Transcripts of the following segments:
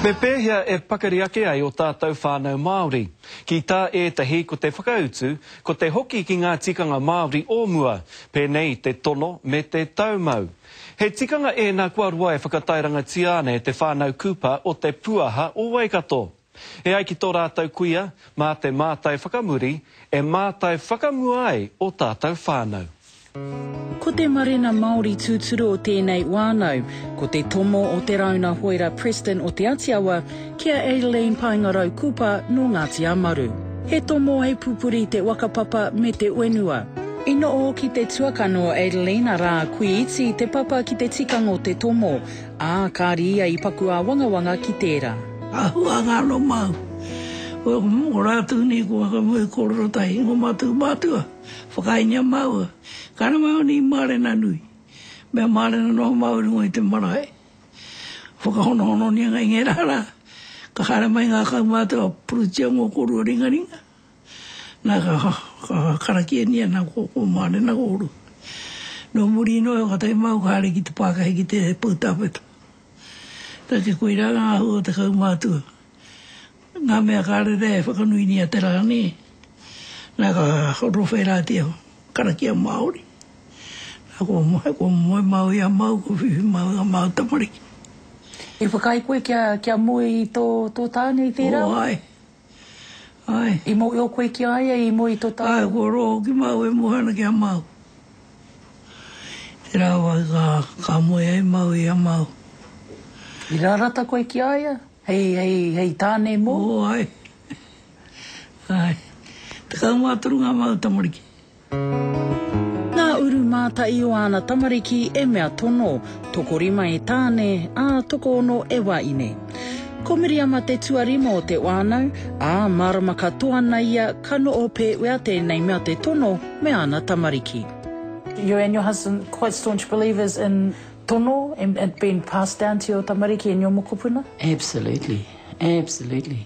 Me pēhia e pakariake ai o tātou whānau Maori. Ki tā ētahi ko te whakautu, ko te hoki ki ngā tikanga Maori o mua, pēnei te tono me te taumau. He tikanga e nā kua rua e whakatairanga tiane te whānau kupa o te puaha o Waikato. E ai ki tō rātou kuia, mā te mātai whakamuri, e mātai whakamuai o tātou whānau. Ko te marena Maori tūturu o tēnei wānau, ko te tomo o te rauna hoira Preston o te Atiawa, kia Aileen Paingarau kupa no Ngāti Amaru. He tomo hei pupuri te wakapapa me te uenua. Ino o ki te tuakano Aileen rā kui iti te papa ki te tikanga o te tomo, kāri ia I paku a wangawanga ki tērā. Ahua ngāno mau. O rātu ni ko hakamui kororo tai, o mātua, whakainia maua. Kāna mau ni marena nui. Mea marena no Maori ngoi te marae. Whakahono ni ngai ngai rara. Ka hara mai ngā kau mātua purutia ngō korua ringa. Nā ka karakia nia nā ko marena koru. No muri no e katai mau ka hare ki te pākahi ki te pūtapetu. Tā ke koira ngā hua te kau mātua. Ngā mea kāre re whakanui ni a te rāni. Nā ka rofe rātia karakia Maori. Nā ko moe mau ia mau, ko whiwhi mau a mau tamariki. E whakai koe kia moe I tō tāne I tērā? O ai. Ai. I mo o koe kia aia I moe I tō tāne? Ai, ko roho ki mau e mohana kia mau. Te rāwa ka moe ai mau ia mau. I rārata koe ki aia? Hei tāne mō? O ai. Ai. Te kaumāturu ngā mau tamariki. Ngā uru mātai o ana tamariki e mea tono, toko rima e tāne, toko ono e waine. Ko miriama te tuarima o te wānau, marama katoa na ia kano o pe wea tēnei mea te tono me ana tamariki. You and your husband quite staunch believers in tono and being passed down to your tamariki and your mokopuna? Absolutely, absolutely.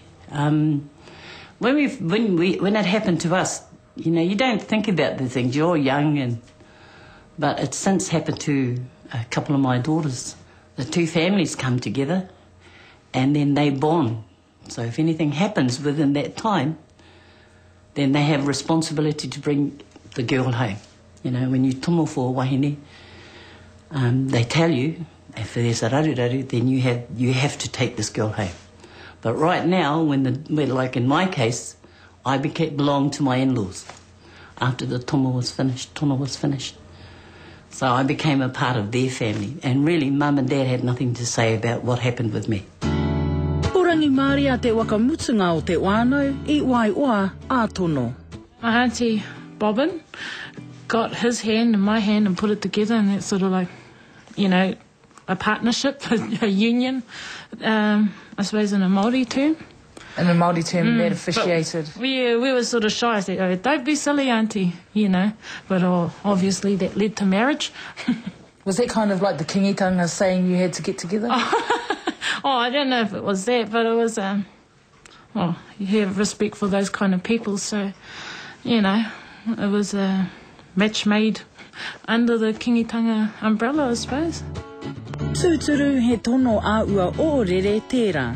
When it happened to us, you know, you don't think about the things. You're young, but it's since happened to a couple of my daughters. The two families come together, and then they bond. So if anything happens within that time, then they have responsibility to bring the girl home. You know, when you tomo for wahine, they tell you, if there's a raruraru, then you have to take this girl home. But right now, like in my case, I belonged to my in-laws after the tono was finished. So I became a part of their family. And really, Mum and Dad had nothing to say about what happened with me. Orangi Māria te wakamutunga o te wānau, I wai oa a tono. My auntie Bobbin got his hand and my hand and put it together, and it's sort of like, you know, a partnership, a union, I suppose in a Maori term. In a Māori term, that officiated. We were sort of shy. I said, oh, don't be silly, auntie, you know. But obviously that led to marriage. Was that kind of like the kingitanga saying you had to get together? I don't know if it was that, but it was, you have respect for those kind of people. So, you know, it was a match made under the kingitanga umbrella, I suppose. Tūturu he tono āua ōrere tērā.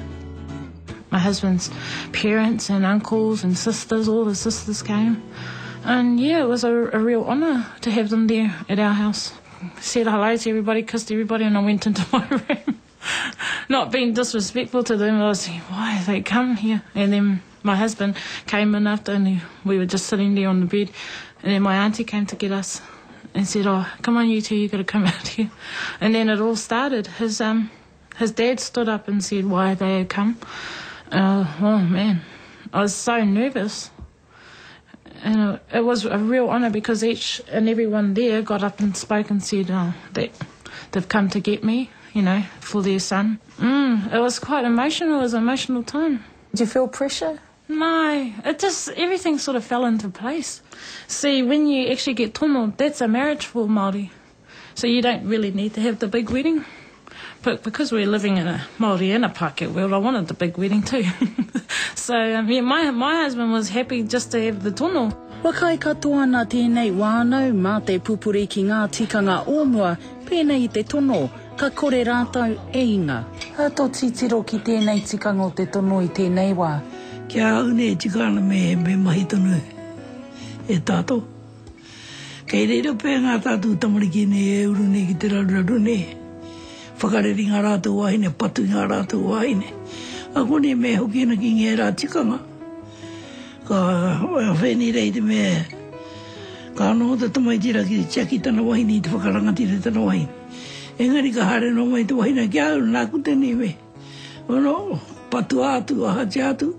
My husband's parents and uncles and sisters, all the sisters came. And yeah, it was a real honour to have them there at our house. Said hello to everybody, kissed everybody, and I went into my room. Not being disrespectful to them, I was saying, why have they come here? And then my husband came in after, and we were just sitting there on the bed. And then my auntie came to get us and said, oh, come on, you two, you got to come out here. And then it all started. His dad stood up and said why they had come. Oh, man, I was so nervous. And it was a real honour because each and everyone there got up and spoke and said that they've come to get me, you know, for their son. It was quite emotional. It was an emotional time. Did you feel pressure? No, everything sort of fell into place. See, when you actually get tono, that's a marriage for Māori. So you don't really need to have the big wedding. But because we're living in a Māori and a Pākehā world, I wanted the big wedding too. So, yeah, my husband was happy just to have the tono. Wakai katoa nā tēnei wānau mā te pupuri ki ngā tikanga o mua, pēnei te tono, Ka kore rātau e inga. Tō titiro ki tēnei tikanga o te tono I tēnei wā. Kia une tikana me mahi tonu e tātou. Kei reira pē ngā tātou tamariki ne e uru ne ki te raru ne. Whakareri ngā rātou wahine, patu ngā rātou wahine. A kone me hoki na ki ngē rā tikanga. Ka wheni rei te me ka anō te tamaitira ki te tiaki tana wahine I te whakarangatire tana wahine. Engari ka hare no mai te wahine kia uru nā kuteni me. Ono, patu atu, ahati atu.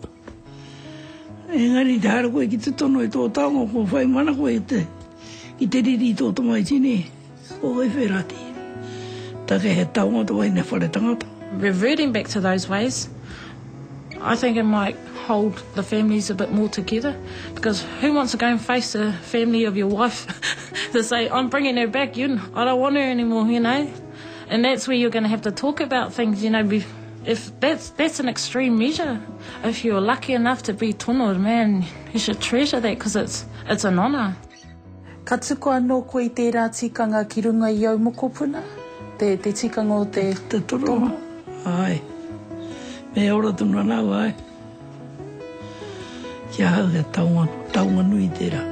Engari te hara koe ki te tono e tō taonga ko whai mana koe ki te riri tō tamai tine. O e wherati. Take he taonga te waine whare tangata. Reverting back to those ways, I think it might hold the families a bit more together, because who wants to go and face the family of your wife to say, I'm bringing her back, I don't want her anymore, And that's where you're going to have to talk about things, If that's an extreme measure. If you're lucky enough to be tono, man, you should treasure that because it's an honour. Ka tuko anō koe I tērā tikanga ki runga I au mokopuna? Te tikanga o te tono? Ai. Me ora tunu anau, ai. Kia hau he taunga nui tērā.